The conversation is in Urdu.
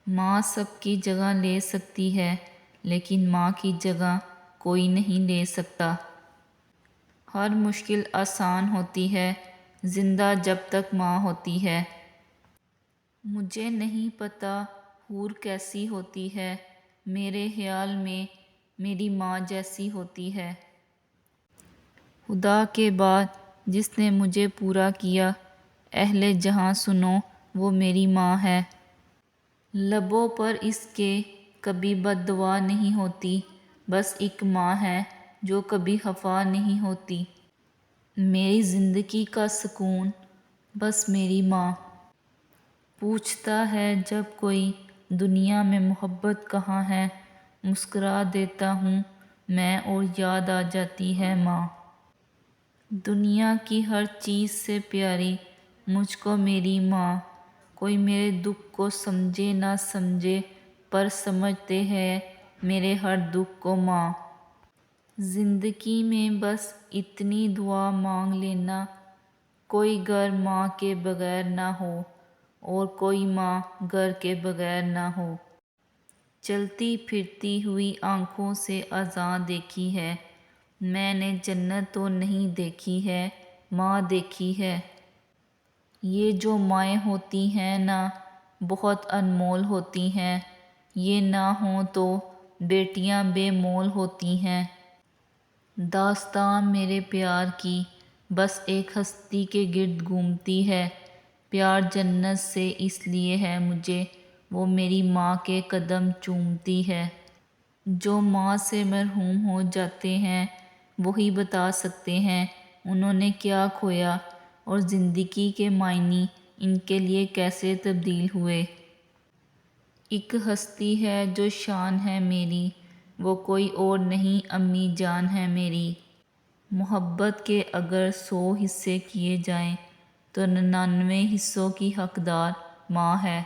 ماں سب کی جگہ لے سکتی ہے لیکن ماں کی جگہ کوئی نہیں لے سکتا۔ ہر مشکل آسان ہوتی ہے زندہ جب تک ماں ہوتی ہے۔ مجھے نہیں پتا حور کیسی ہوتی ہے، میرے خیال میں میری ماں جیسی ہوتی ہے۔ خدا کے بعد جس نے مجھے پورا کیا، اہل جہاں سنو وہ میری ماں ہے۔ لبوں پر اس کے کبھی بد دعا نہیں ہوتی، بس ایک ماں ہے جو کبھی خفا نہیں ہوتی۔ میری زندگی کا سکون بس میری ماں۔ پوچھتا ہے جب کوئی دنیا میں محبت کہاں ہے، مسکرا دیتا ہوں میں اور یاد آ جاتی ہے ماں۔ دنیا کی ہر چیز سے پیاری مجھ کو میری ماں۔ کوئی میرے دکھ کو سمجھے نہ سمجھے پر سمجھتے ہیں میرے ہر دکھ کو ماں۔ زندگی میں بس اتنی دعا مانگ لینا، کوئی گھر ماں کے بغیر نہ ہو اور کوئی ماں گھر کے بغیر نہ ہو۔ چلتی پھرتی ہوئی آنکھوں سے اذاں دیکھی ہے میں نے، جنت تو نہیں دیکھی ہے ماں دیکھی ہے۔ یہ جو مائیں ہوتی ہیں نا بہت انمول ہوتی ہیں، یہ نہ ہوں تو بیٹیاں بے مول ہوتی ہیں۔ داستاں میرے پیار کی بس ایک ہستی کے گرد گھومتی ہے، پیار جنت سے اس لیے ہے مجھے، وہ میری ماں کے قدم چومتی ہے۔ جو ماں سے محروم ہو جاتے ہیں وہی بتا سکتے ہیں انہوں نے کیا کھویا اور زندگی کے معنی ان کے لیے کیسے تبدیل ہوئے۔ ایک ہستی ہے جو شان ہے میری، وہ کوئی اور نہیں امی جان ہے میری۔ محبت کے اگر 100 حصے کیے جائیں تو 99 حصوں کی حقدار ماں ہے۔